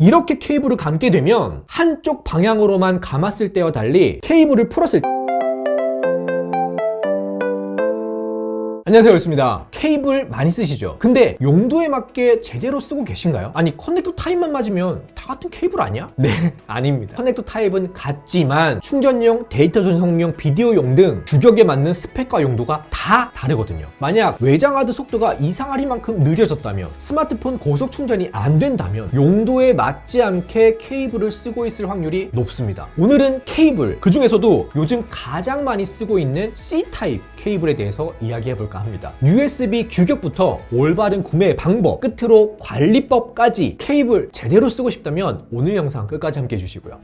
이렇게 케이블을 감게 되면 한쪽 방향으로만 감았을 때와 달리 케이블을 풀었을 때 안녕하세요, 였습니다. 케이블 많이 쓰시죠? 근데 용도에 맞게 제대로 쓰고 계신가요? 아니, 커넥터 타입만 맞으면 다 같은 케이블 아니야? 네, 아닙니다. 커넥터 타입은 같지만 충전용, 데이터 전송용, 비디오용 등 규격에 맞는 스펙과 용도가 다 다르거든요. 만약 외장 하드 속도가 이상하리만큼 느려졌다면, 스마트폰 고속 충전이 안 된다면 용도에 맞지 않게 케이블을 쓰고 있을 확률이 높습니다. 오늘은 케이블, 그 중에서도 요즘 가장 많이 쓰고 있는 C타입 케이블에 대해서 이야기해볼까 합니다. USB 규격부터 올바른 구매 방법, 끝으로 관리법까지 케이블 제대로 쓰고 싶다면 오늘 영상 끝까지 함께 해주시고요.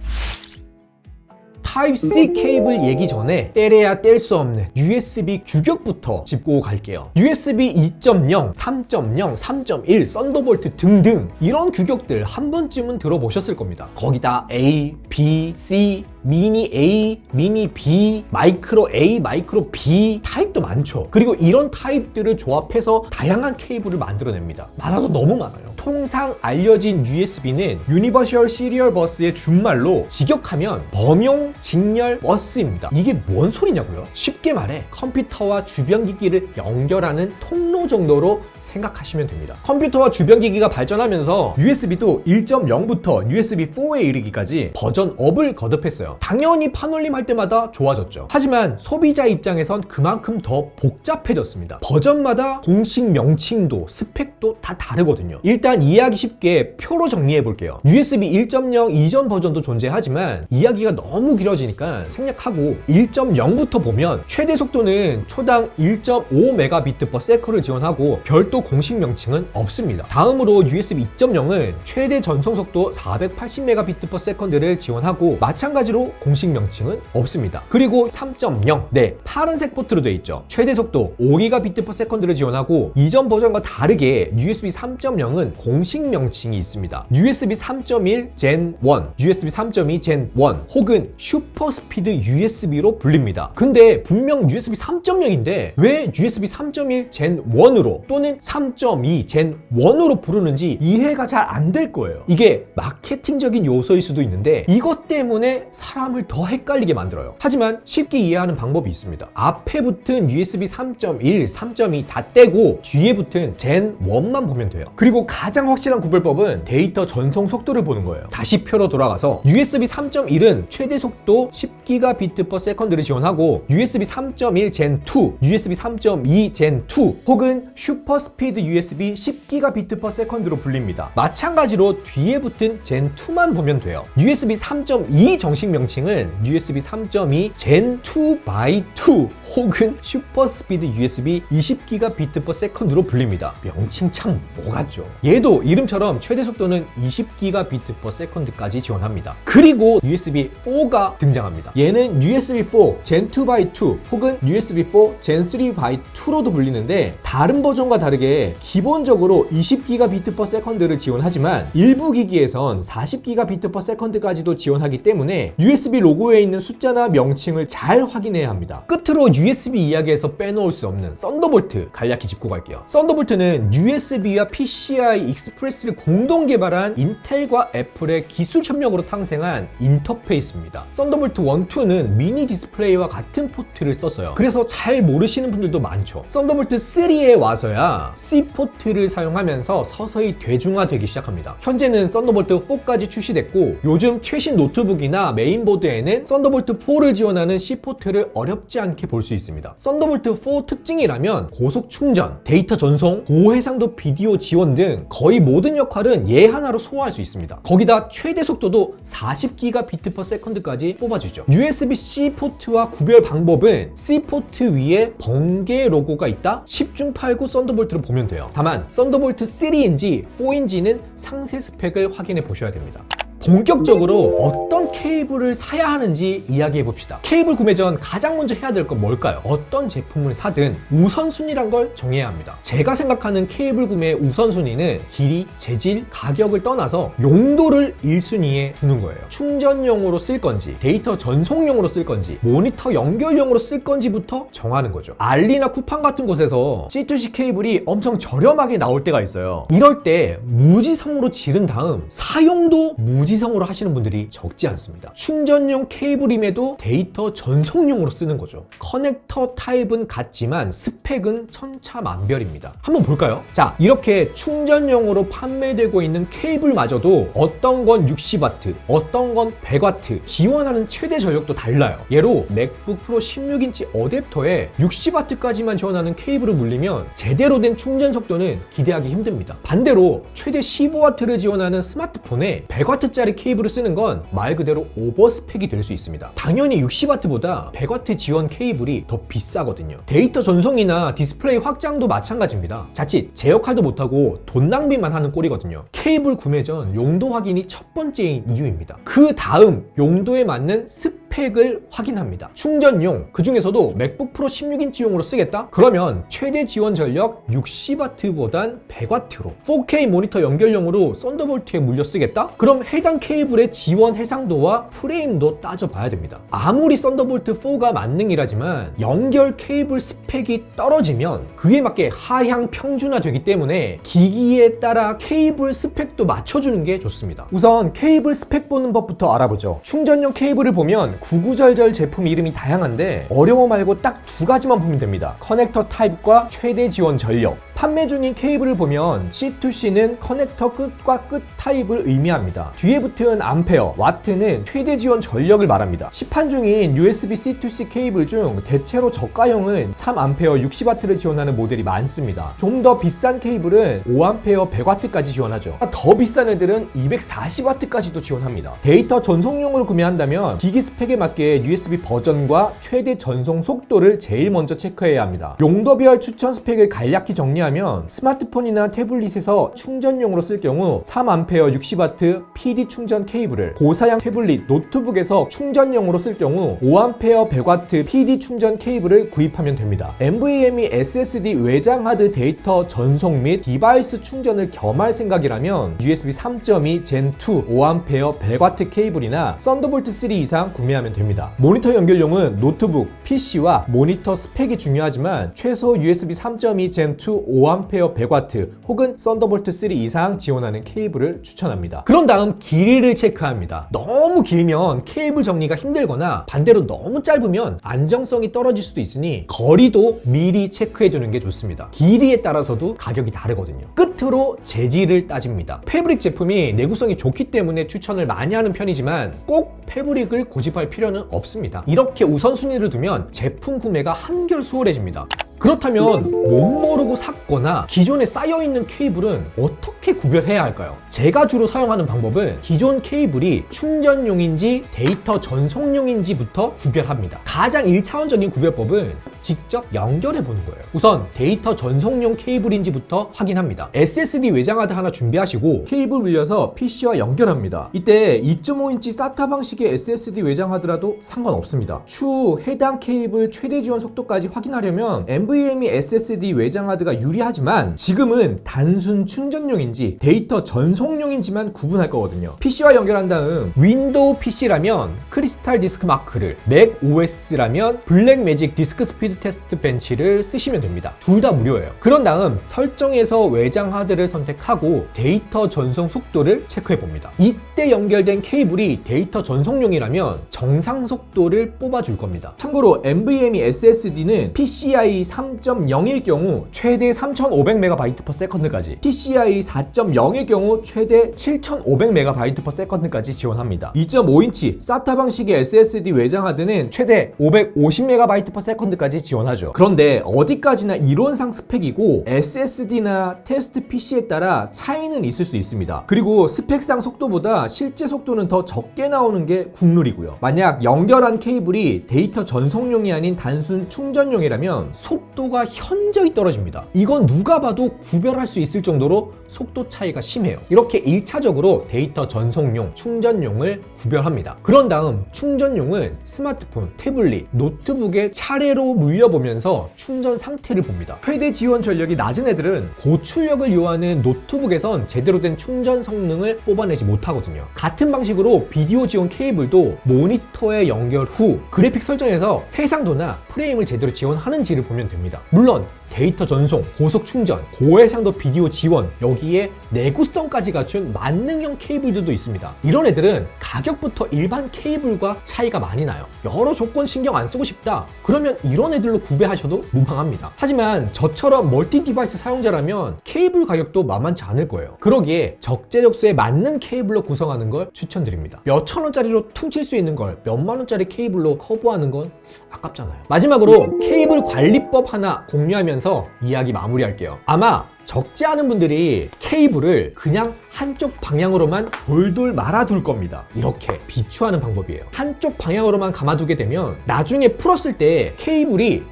타입C 케이블 얘기 전에 떼래야 뗄 수 없는 USB 규격부터 짚고 갈게요. USB 2.0, 3.0, 3.1, 썬더볼트 등등 이런 규격들 한 번쯤은 들어보셨을 겁니다. 거기다 A, B, C, 미니 A, 미니 B, 마이크로 A, 마이크로 B 타입도 많죠. 그리고 이런 타입들을 조합해서 다양한 케이블을 만들어냅니다. 많아도 너무 많아요. 통상 알려진 USB는 유니버셜 시리얼 버스의 준말로 직역하면 범용 직렬 버스입니다. 이게 뭔 소리냐고요? 쉽게 말해 컴퓨터와 주변 기기를 연결하는 통로 정도로 생각하시면 됩니다. 컴퓨터와 주변 기기가 발전하면서 USB도 1.0부터 USB4에 이르기까지 버전업을 거듭했어요. 당연히 판올림 할 때마다 좋아졌죠. 하지만 소비자 입장에선 그만큼 더 복잡해졌습니다. 버전마다 공식 명칭도 스펙도 다 다르거든요. 일단 이해하기 쉽게 표로 정리해 볼게요. USB 1.0 이전 버전도 존재하지만 이야기가 너무 길어지니까 생략하고 1.0부터 보면 최대 속도는 초당 1.5Mbps/s를 지원하고 별도 공식 명칭은 없습니다. 다음으로 USB 2.0은 최대 전송 속도 480Mbps/s를 지원하고 마찬가지로 공식 명칭은 없습니다. 그리고 3.0, 네, 파란색 포트로 되어 있죠. 최대 속도 5Gbps/s를 지원하고 이전 버전과 다르게 USB 3.0은 공식 명칭이 있습니다. USB 3.1 Gen 1, USB 3.2 Gen 1 혹은 슈퍼 스피드 USB로 불립니다. 근데 분명 USB 3.0인데 왜 USB 3.1 Gen 1으로 또는 3.2 Gen 1으로 부르는지 이해가 잘 안 될 거예요. 이게 마케팅적인 요소일 수도 있는데 이것 때문에 사람을 더 헷갈리게 만들어요. 하지만 쉽게 이해하는 방법이 있습니다. 앞에 붙은 USB 3.1, 3.2 다 떼고 뒤에 붙은 Gen 1만 보면 돼요. 그리고 가장 확실한 구별법은 데이터 전송 속도를 보는 거예요. 다시 표로 돌아가서 USB 3.1은 최대 속도 10Gbps/s를 지원하고 USB 3.1 Gen 2, USB 3.2 Gen 2 혹은 슈퍼 스피드 USB 10Gbps/s로 불립니다. 마찬가지로 뒤에 붙은 Gen 2만 보면 돼요. USB 3.2 정식 명칭은 USB 3.2 Gen 2x2 혹은 슈퍼 스피드 USB 20Gbps/s로 불립니다. 명칭 참 뭐같죠? 얘도 이름처럼 최대 속도는 20Gbps/s까지 지원합니다. 그리고 USB4가 등장합니다. 얘는 USB4 Gen 2x2 혹은 USB4 Gen 3x2로도 불리는데 다른 버전과 다르게 기본적으로 20Gbps/s를 지원하지만 일부 기기에선 40Gbps/s까지도 지원하기 때문에 USB 로고에 있는 숫자나 명칭을 잘 확인해야 합니다. 끝으로 USB 이야기에서 빼놓을 수 없는 썬더볼트 간략히 짚고 갈게요. 썬더볼트는 USB와 PCI 익스프레스를 공동 개발한 인텔과 애플의 기술 협력으로 탄생한 인터페이스입니다. 썬더볼트 1, 2는 미니 디스플레이와 같은 포트를 썼어요. 그래서 잘 모르시는 분들도 많죠. 썬더볼트 3에 와서야 C 포트를 사용하면서 서서히 대중화되기 시작합니다. 현재는 썬더볼트 4까지 출시됐고 요즘 최신 노트북이나 메인보드에는 썬더볼트 4를 지원하는 C 포트를 어렵지 않게 볼 수 있습니다. 썬더볼트 4 특징이라면 고속 충전, 데이터 전송, 고해상도 비디오 지원 등 거의 모든 역할은 얘 하나로 소화할 수 있습니다. 거기다 최대 속도도 40Gbps/s까지 뽑아주죠. USB-C 포트와 구별 방법은 C 포트 위에 번개 로고가 있다? 10중 8구 썬더볼트를 보면 돼요. 다만 썬더볼트 3인지 4인지는 상세 스펙을 확인해 보셔야 됩니다. 본격적으로 어떤 케이블을 사야 하는지 이야기해 봅시다. 케이블 구매 전 가장 먼저 해야 될 건 뭘까요? 어떤 제품을 사든 우선순위란 걸 정해야 합니다. 제가 생각하는 케이블 구매의 우선순위는 길이, 재질, 가격을 떠나서 용도를 1순위에 두는 거예요. 충전용으로 쓸 건지, 데이터 전송용으로 쓸 건지, 모니터 연결용으로 쓸 건지부터 정하는 거죠. 알리나 쿠팡 같은 곳에서 C2C 케이블이 엄청 저렴하게 나올 때가 있어요. 이럴 때 무지성으로 지른 다음 사용도 무지성으로 하시는 분들이 적지 않습니다. 충전용 케이블임에도 데이터 전송용으로 쓰는 거죠. 커넥터 타입은 같지만 스펙은 천차만별입니다. 한번 볼까요? 자, 이렇게 충전용으로 판매되고 있는 케이블마저도 어떤 건 60W, 어떤 건 100W, 지원하는 최대 전력도 달라요. 예로 맥북 프로 16인치 어댑터에 60W까지만 지원하는 케이블을 물리면 제대로 된 충전 속도는 기대하기 힘듭니다. 반대로 최대 15W를 지원하는 스마트폰에 100W짜리 케이블을 쓰는 건 말 그대로 오버스펙이 될 수 있습니다. 당연히 60W보다 100W 지원 케이블이 더 비싸거든요. 데이터 전송이나 디스플레이 확장도 마찬가지입니다. 자칫 제 역할도 못하고 돈 낭비만 하는 꼴이거든요. 케이블 구매 전 용도 확인이 첫 번째인 이유입니다. 그 다음 용도에 맞는 스펙을 확인합니다. 충전용, 그 중에서도 맥북 프로 16인치용으로 쓰겠다? 그러면 최대 지원 전력 60W보단 100W로 4K 모니터 연결용으로 썬더볼트에 물려 쓰겠다? 그럼 해당 케이블의 지원 해상도와 프레임도 따져봐야 됩니다. 아무리 썬더볼트 4가 만능이라지만 연결 케이블 스펙이 떨어지면 그에 맞게 하향 평준화되기 때문에 기기에 따라 케이블 스펙도 맞춰주는 게 좋습니다. 우선 케이블 스펙 보는 법부터 알아보죠. 충전용 케이블을 보면 구구절절 제품 이름이 다양한데 어려워 말고 딱 두 가지만 보면 됩니다. 커넥터 타입과 최대 지원 전력. 판매 중인 케이블을 보면 C2C는 커넥터 끝과 끝 타입을 의미합니다. 뒤에 붙은 암페어, 와트는 최대 지원 전력을 말합니다. 시판 중인 USB C2C 케이블 중 대체로 저가형은 3A 60W를 지원하는 모델이 많습니다. 좀 더 비싼 케이블은 5A 100W까지 지원하죠. 더 비싼 애들은 240W까지도 지원합니다. 데이터 전송용으로 구매한다면 기기 스펙에 맞게 USB 버전과 최대 전송 속도를 제일 먼저 체크해야 합니다. 용도별 추천 스펙을 간략히 정리하면 스마트폰이나 태블릿에서 충전용으로 쓸 경우 3A 60W PD 충전 케이블을, 고사양 태블릿, 노트북에서 충전용으로 쓸 경우 5A 100W PD 충전 케이블을 구입하면 됩니다. NVMe SSD 외장 하드 데이터 전송 및 디바이스 충전을 겸할 생각이라면 USB 3.2 Gen 2 5A 100W 케이블이나 썬더볼트 3 이상 구매하면 됩니다. 모니터 연결용은 노트북, PC와 모니터 스펙이 중요하지만 최소 USB 3.2 Gen 2 5A 100W 혹은 썬더볼트 3 이상 지원하는 케이블을 추천합니다. 그런 다음 길이를 체크합니다. 너무 길면 케이블 정리가 힘들거나 반대로 너무 짧으면 안정성이 떨어질 수도 있으니 거리도 미리 체크해두는 게 좋습니다. 길이에 따라서도 가격이 다르거든요. 끝으로 재질을 따집니다. 패브릭 제품이 내구성이 좋기 때문에 추천을 많이 하는 편이지만 꼭 패브릭을 고집할 필요는 없습니다. 이렇게 우선순위를 두면 제품 구매가 한결 수월해집니다. 그렇다면 못 모르고 샀거나 기존에 쌓여있는 케이블은 어떻게 구별해야 할까요? 제가 주로 사용하는 방법은 기존 케이블이 충전용인지 데이터 전송용인지부터 구별합니다. 가장 1차원적인 구별법은 직접 연결해보는 거예요. 우선 데이터 전송용 케이블인지부터 확인합니다. SSD 외장하드 하나 준비하시고 케이블 물려서 PC와 연결합니다. 이때 2.5인치 SATA 방식의 SSD 외장하드라도 상관없습니다. 추후 해당 케이블 최대 지원 속도까지 확인하려면 NVMe SSD 외장하드가 유리하지만 지금은 단순 충전용인지 데이터 전송용인지만 구분할 거거든요. PC와 연결한 다음 윈도우 PC라면 크리스탈 디스크 마크를, 맥 OS라면 블랙매직 디스크 스피드 테스트 벤치를 쓰시면 됩니다. 둘 다 무료예요. 그런 다음 설정에서 외장 하드를 선택하고 데이터 전송 속도를 체크해 봅니다. 이때 연결된 케이블이 데이터 전송용이라면 정상 속도를 뽑아줄 겁니다. 참고로 NVMe SSD는 PCIe 3.0일 경우 최대 3500MB/s까지, PCIe 4.0일 경우 최대 7500MB/s까지 지원합니다. 2.5인치 SATA 방식의 SSD 외장 하드는 최대 550MB/s까지 지원하죠. 그런데 어디까지나 이론상 스펙이고 SSD나 테스트 PC에 따라 차이는 있을 수 있습니다. 그리고 스펙상 속도보다 실제 속도는 더 적게 나오는 게 국룰이고요. 만약 연결한 케이블이 데이터 전송용이 아닌 단순 충전용이라면 속 속도가 현저히 떨어집니다. 이건 누가 봐도 구별할 수 있을 정도로 속도 차이가 심해요. 이렇게 1차적으로 데이터 전송용, 충전용을 구별합니다. 그런 다음 충전용은 스마트폰, 태블릿, 노트북에 차례로 물려보면서 충전 상태를 봅니다. 최대 지원 전력이 낮은 애들은 고출력을 요하는 노트북에선 제대로 된 충전 성능을 뽑아내지 못하거든요. 같은 방식으로 비디오 지원 케이블도 모니터에 연결 후 그래픽 설정에서 해상도나 프레임을 제대로 지원하는지를 보면 됩니다. 물론 데이터 전송, 고속 충전, 고해상도 비디오 지원, 여기에 내구성까지 갖춘 만능형 케이블들도 있습니다. 이런 애들은 가격부터 일반 케이블과 차이가 많이 나요. 여러 조건 신경 안 쓰고 싶다, 그러면 이런 애들로 구매하셔도 무방합니다. 하지만 저처럼 멀티 디바이스 사용자라면 케이블 가격도 만만치 않을 거예요. 그러기에 적재적소에 맞는 케이블로 구성하는 걸 추천드립니다. 몇천 원짜리로 퉁칠 수 있는 걸 몇만 원짜리 케이블로 커버하는 건 아깝잖아요. 마지막으로 케이블 관리법 하나 공유하면서 이야기 마무리할게요. 아마 적지 않은 분들이 케이블을 그냥 한쪽 방향으로만 돌돌 말아둘 겁니다. 이렇게 비추하는 방법이에요. 한쪽 방향으로만 감아두게 되면 나중에 풀었을 때 케이블이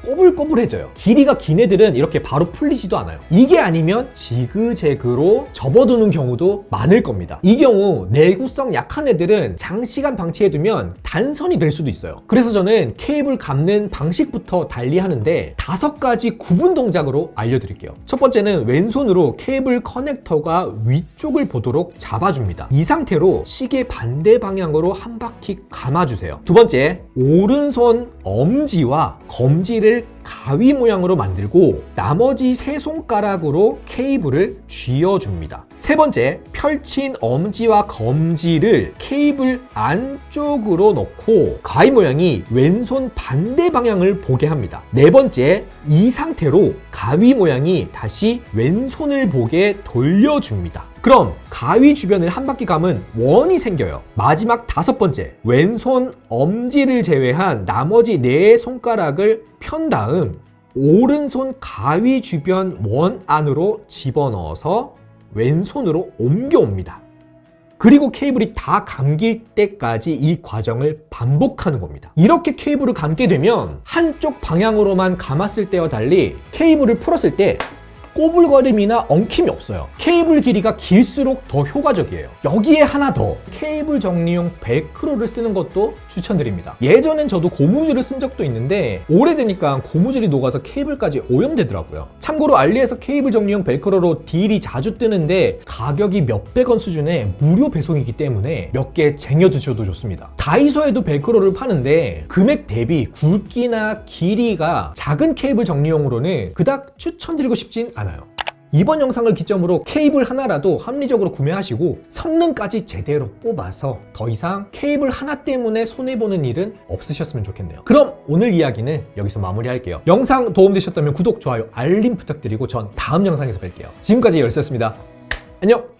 꼬불꼬불해져요. 길이가 긴 애들은 이렇게 바로 풀리지도 않아요. 이게 아니면 지그재그로 접어두는 경우도 많을 겁니다. 이 경우 내구성 약한 애들은 장시간 방치해두면 단선이 될 수도 있어요. 그래서 저는 케이블 감는 방식부터 달리하는데 5가지 구분 동작으로 알려드릴게요. 첫 번째는 왼손으로 케이블 커넥터가 위쪽을 보도록 잡아줍니다. 이 상태로 시계 반대 방향으로 한 바퀴 감아주세요. 두 번째, 오른손 엄지와 검지를 가위 모양으로 만들고 나머지 3손가락으로 케이블을 쥐어줍니다. 세 번째, 펼친 엄지와 검지를 케이블 안쪽으로 넣고 가위 모양이 왼손 반대 방향을 보게 합니다. 네 번째, 이 상태로 가위 모양이 다시 왼손을 보게 돌려줍니다. 그럼 가위 주변을 한 바퀴 감은 원이 생겨요. 마지막 5번째, 왼손 엄지를 제외한 나머지 4손가락을 편 다음 오른손 가위 주변 원 안으로 집어넣어서 왼손으로 옮겨옵니다. 그리고 케이블이 다 감길 때까지 이 과정을 반복하는 겁니다. 이렇게 케이블을 감게 되면 한쪽 방향으로만 감았을 때와 달리 케이블을 풀었을 때 꼬불거림이나 엉킴이 없어요. 케이블 길이가 길수록 더 효과적이에요. 여기에 하나 더, 케이블 정리용 벨크로를 쓰는 것도 추천드립니다. 예전엔 저도 고무줄을 쓴 적도 있는데 오래되니까 고무줄이 녹아서 케이블까지 오염되더라고요. 참고로 알리에서 케이블 정리용 벨크로로 딜이 자주 뜨는데 가격이 몇백 원 수준의 무료 배송이기 때문에 몇 개 쟁여두셔도 좋습니다. 다이소에도 벨크로를 파는데 금액 대비 굵기나 길이가 작은 케이블 정리용으로는 그닥 추천드리고 싶진 않아요. 이번 영상을 기점으로 케이블 하나라도 합리적으로 구매하시고 성능까지 제대로 뽑아서 더 이상 케이블 하나 때문에 손해보는 일은 없으셨으면 좋겠네요. 그럼 오늘 이야기는 여기서 마무리할게요. 영상 도움되셨다면 구독, 좋아요, 알림 부탁드리고 전 다음 영상에서 뵐게요. 지금까지 열쇠였습니다. 안녕!